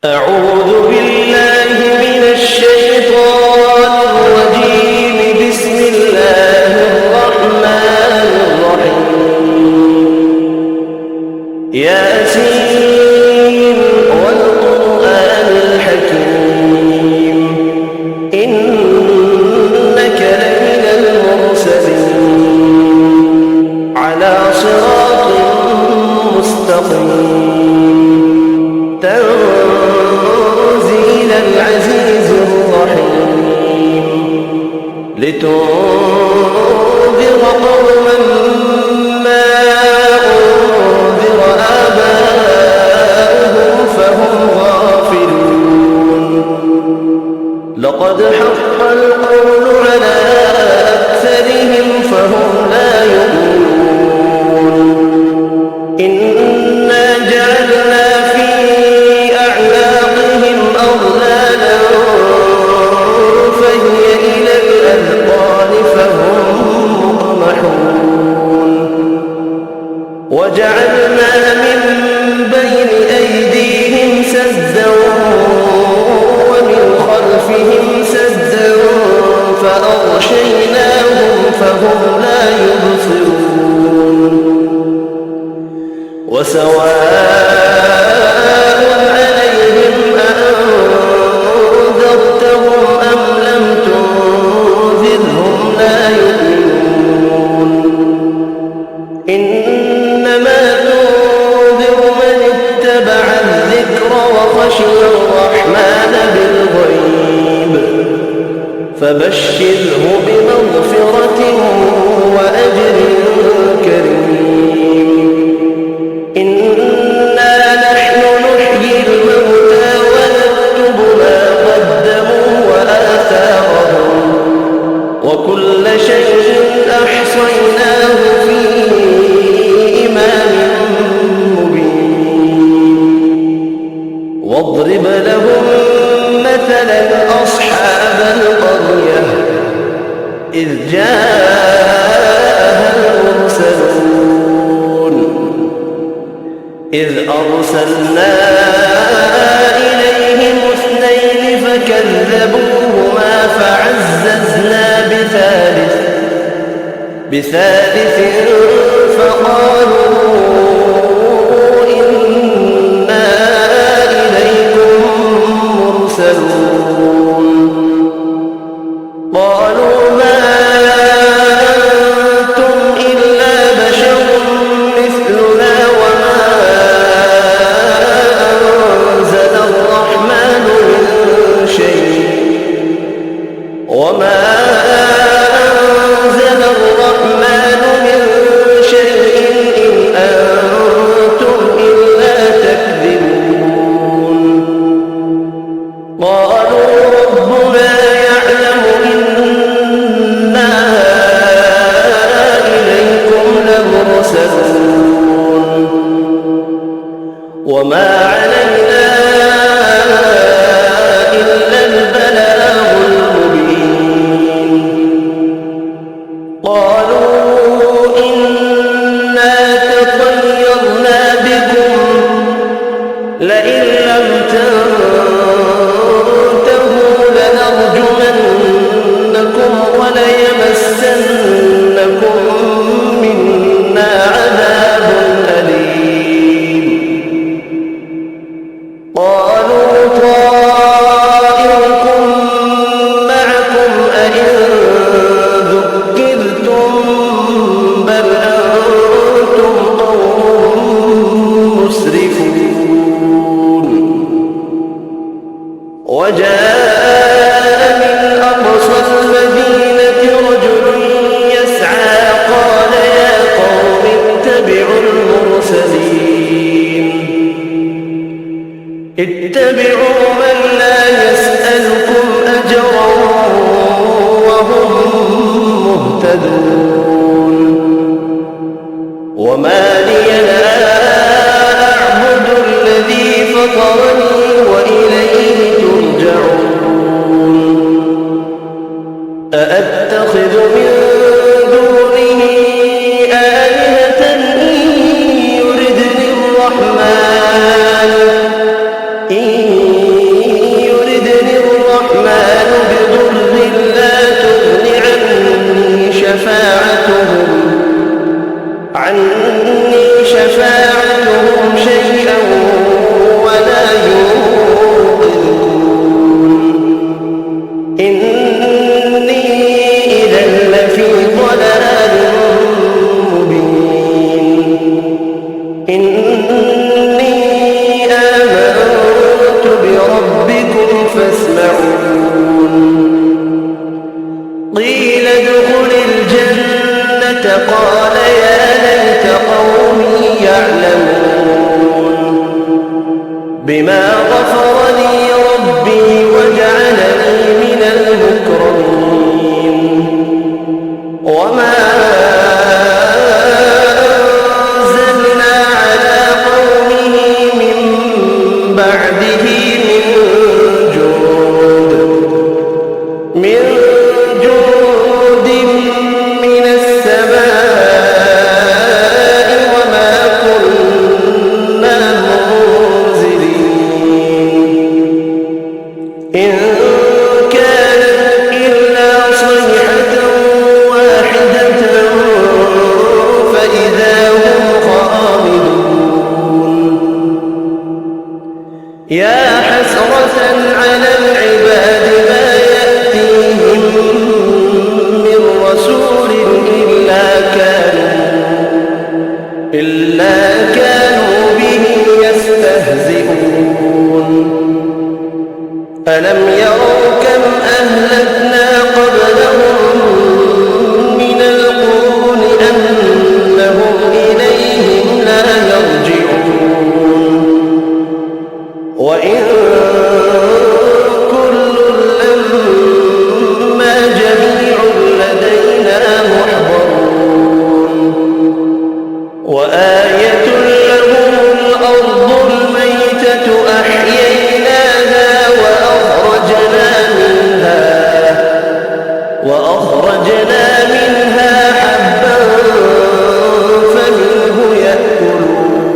أعوذ بالله من الشيطان الرجيم. بسم الله الرحمن الرحيم. ياسين والقرآن الحكيم إنك لمن المرسلين على صراط مستقيم تنزيل العزيز الرحيم لتنذر قوما ما أنذر آباؤهم فهم غافلون. لقد حق القول على أكثرهم فهم لا يؤمنون. إنا جعلنا في أعناقهم أغلالا فهي إلى الأذقان فهم مقمحون. وجعلنا من بين أيديهم سدا ومن خلفهم سدا فأغشيناهم فهم لا يبصرون. وسواء عليهم أأنذرتهم أم لم تنذرهم لا يؤمنون. إنما تنذر من اتبع الذكر وخشي الرحمن بالغيب فبشره بمغفرة وأجر كريم. إنا نحن نحيي الموتى ونكتب ما قدموا وآثارهم وكل شيء أحصيناه في إمام مبين. واضرب لهم مثلا أصحاب القرية إذ جاءها المرسلون إذ أرسلنا إليهم اثنين فكذبوهما فعززنا بثالث فقالوا إنا إليكم مرسلون. قالوا ما أنتم إلا بشر مثلنا وما أنزل الرحمن من شيء إن أنتم إلا تكذبون. قالوا ربنا يعلم إنا إليكم لمرسلون وما علينا إلا البلاغ المبين. قالوا إنا تطيرنا بكم لئن لم تنتهوا لنرجمنكم وليمسنكم منا عذاب أليم. قالوا طائركم معكم أئن ذكرتم بل أنتم قوم مسرفون. وجاء من أقصى المدينة رجل يسعى قال يا قوم اتبعوا المرسلين اتبعوا من لا يسألكم أجرا وهم مهتدون. وما لي لا أعبد الذي فطرني وإليه ترجعون. أأتخذ من دونه آلهة إن يردني الرحمن إن ربكم فاسمعون قيل ادخل الجنة قال يا ليت قومي يعلمون بما غفر لي ربي وجعلني من المكرمين وما أنزلنا على قومه من بعده من جند من السماء وما كنا منزلين إن كانت إلا صيحة واحدة فإذا هم خامدون يا حسرة على العباد ما يأتيهم من رسول إلا كانوا به يستهزئون ألم يروا كم أهلكنا قبلهم من القرون أنهم إليهم لا يرجعون وإن كل لما جميع لدينا محضرون وآية لهم الأرض الميتة أحييناها وأخرجنا منها حبا فمنه يأكلون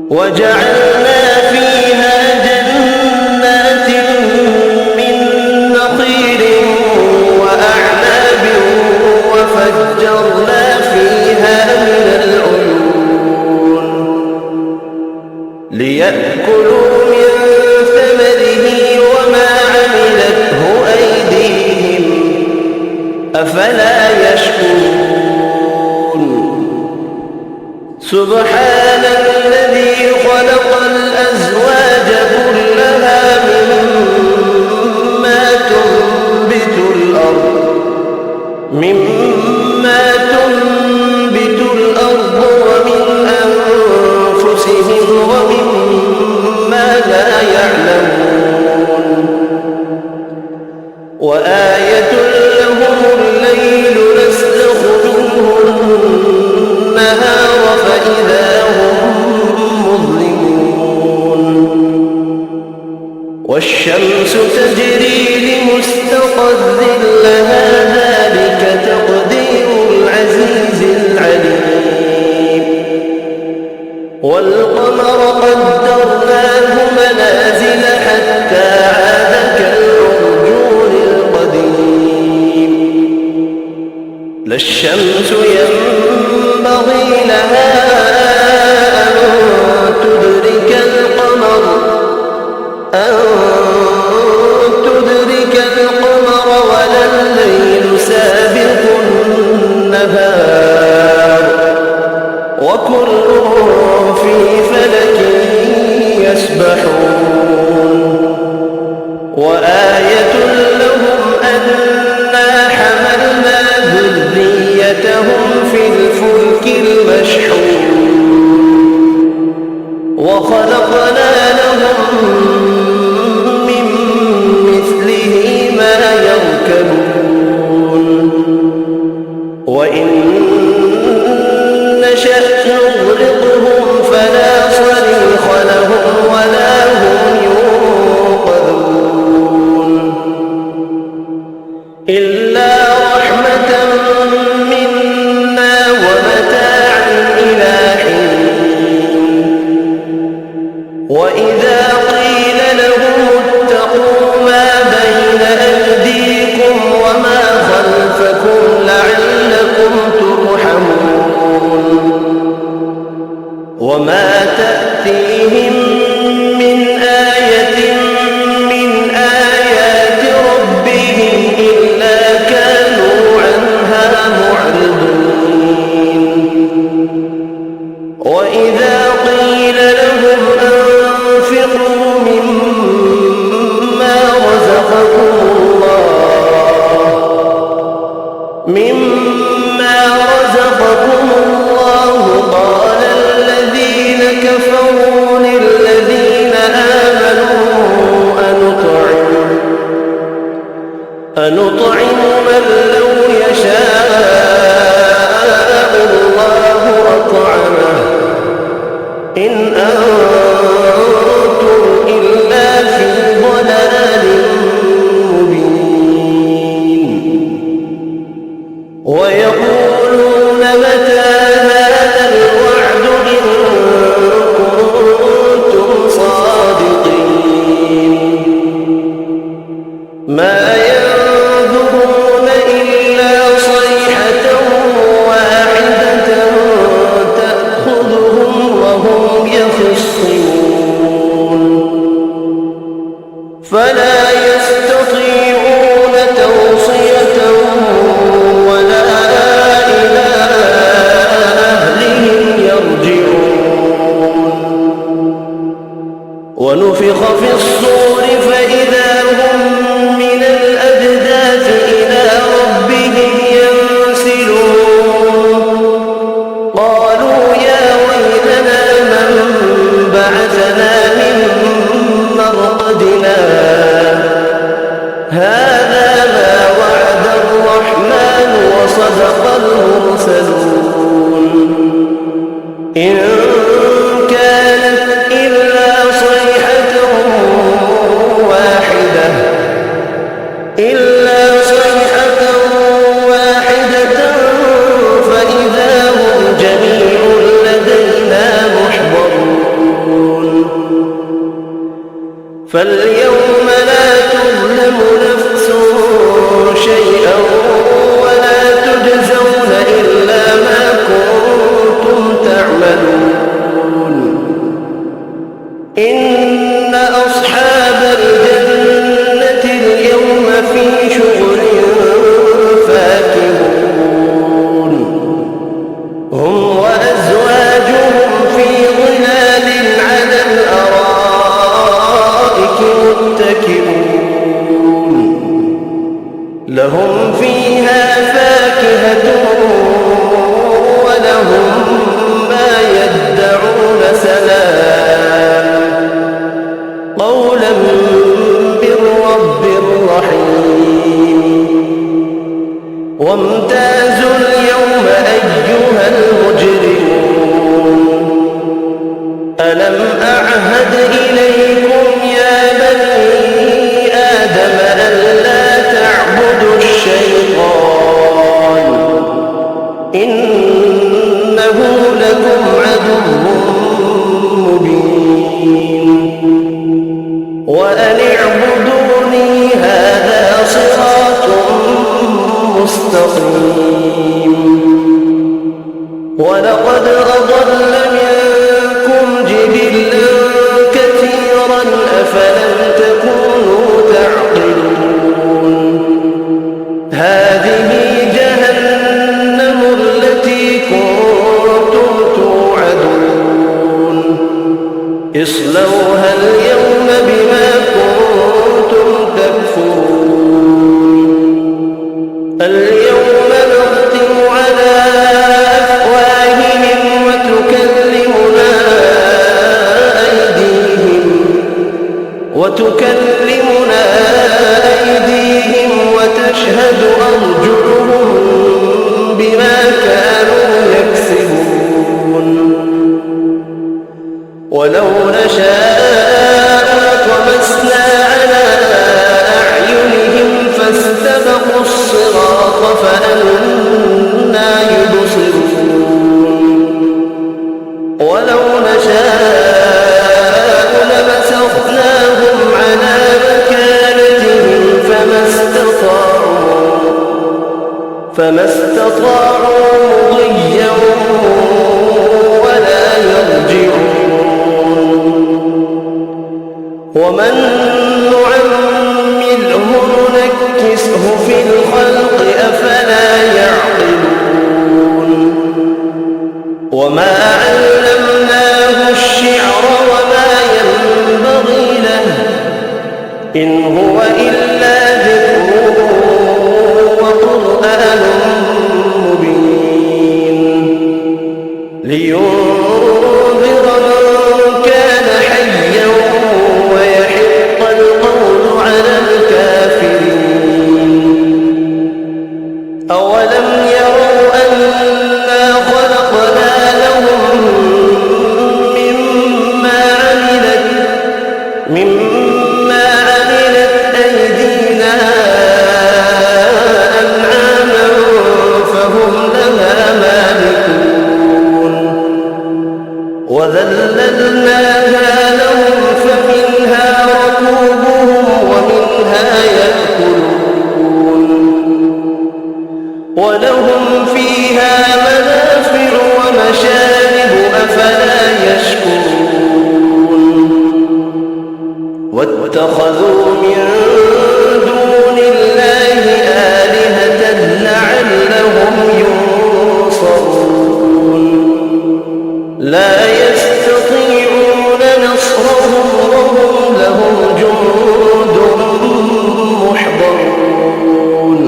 وجعلنا فيها جنات من نخيل وأعناب وفجرنا فيها من العيون ليأكلوا من ثمره وما عملته أيديهم أفلا يشكرون سبحان الذي خلق الأزواج كلها مما تنبت الأرض ومن أنفسهم ومما لا يعلمون وآية لهم الليل نسلخ منه النهار فإذا هم مظلمون والشمس تجري لمستقر لها ذلك تقدير العزيز العليم والقمر قدرناه منازل حتى عاد كالعرجون القديم لا الشمس ينبغي لها أن تدرك القمر ولا الليل سابق النهار وكل في فلك يسبحون وآية لهم أنا حملنا ذريتهم في الفلك المشحون وخلقنا لهم من مثله ما يركبون وإن نشأ نغرقهم فلا صريخ لهم ولا هم ينقذون إلا رحمة منا ومتاعا إلى حين وإذا قيل لهم اتقوا ما بين أيديكم وما خلفكم لعلكم ترحمون وما تأتيهم من آية من آيات ربهم إلا كانوا عنها معرضين وإذا قيل لهم أنفقوا أنطعم من لو يشاء الله أطعمه إن أنتم إلا في ضلال مبين ويقولون متى هذا الوعد إن كنتم صادقين ما ينظرون إلا صيحة واحدة تأخذهم وهم يخصمون فلا يستطيعون توصية ولا إلى أهلهم يرجعون ونفخ في الصور فإذا هم من الأجداث إلى ربهم ينسلون قالوا يا ويلنا من بعثنا من مرقدنا هذا ما وعد الرحمن وصدق المرسلون إن كانت إلا صيحة واحدة فإذا هم جميع لدينا محضرون فاليوم لا تظلم نفس شيئا ولا تجزون إلا ما كنتم تعملون إن أصحاب الجنة اليوم في شغل فاكهون هم وأزواجهم في ظلال على الأرائك متكئون لهم فيها فاكهة ولهم ما يدعون سلام قولا من رب رحيم وامتازوا اليوم أيها المجرمون ألم أعهد إليكم يا بني آدم ألا تعبدوا الشيطان إنه لكم عدو مبين وأن اعبدوني هذا صراط مستقيم ولقد أضل منكم جبلا كثيرا أفلم تكونوا تعقلون هذه جهنم التي كنتم توعدون اصلوها اليوم بما كنتم تكفرون اليوم نختم على أفواههم وتكلمنا أيديهم وتشهد أرجلهم بما كانوا يكسبون ولو نشاء لطمسنا على أعينهم فاستبقوا الصراط فأنى يبصرون ولو نشاء لمسخناهم على مكانتهم فما استطاعوا مضيا ولا يرجعون ومن نعمره ننكسه في الخلق أفلا يعقلون وما علمناه الشعر وما ينبغي له إن هو إلا ذكر وقرآن مبين لينذر من كان حيا ويحق القول على الكافرين مما عملت أيدينا أنعاما فهم لها مالكون وذللناها لهم فمنها ركوبهم ومنها يأكلون ولهم فيها منافع ومشارب أفلا يشكرون واتخذوا من دون الله آلهة لعلهم ينصرون لا يستطيعون نصرهم وهم لهم جند محضرون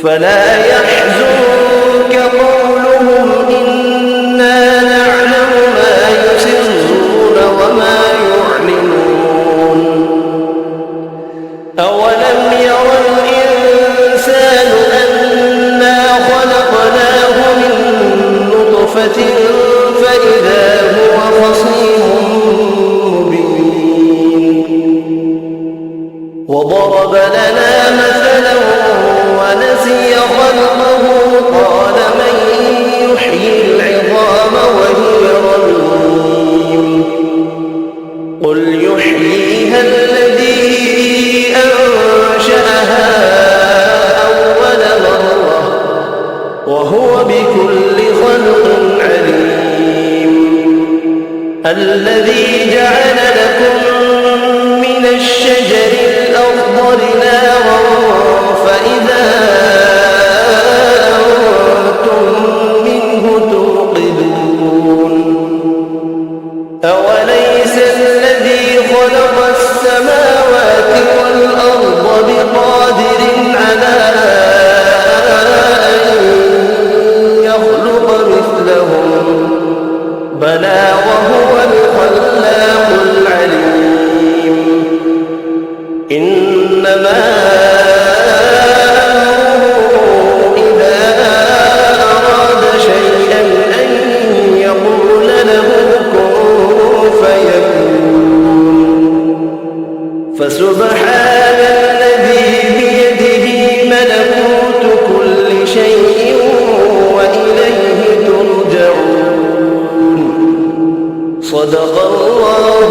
فلا يحزنك قولهم إنا نعلم ما يسرون وما يعلنون أولم ير الإنسان أنا خلقناه من نطفة فإذا هو خصيم مبين وضرب لنا مثلا ونسي خلقه قال من يحيي العظام وهي رميم قل يحييها الذي أنشأها أول مرة وهو بكل خلق عليم الذي جعل لكم من الشجر الأخضر نارا فإذا أنتم منه توقدون أوليس الذي خلق السماوات والأرض بقادر على أن يخلق مثلهم بلى وهو الخلاق العليم إنما أمره إذا أراد شيئا أن يقول له كن فيكون فسبحان الذي بيده ملكوت كل شيء وإليه ترجعون صدق الله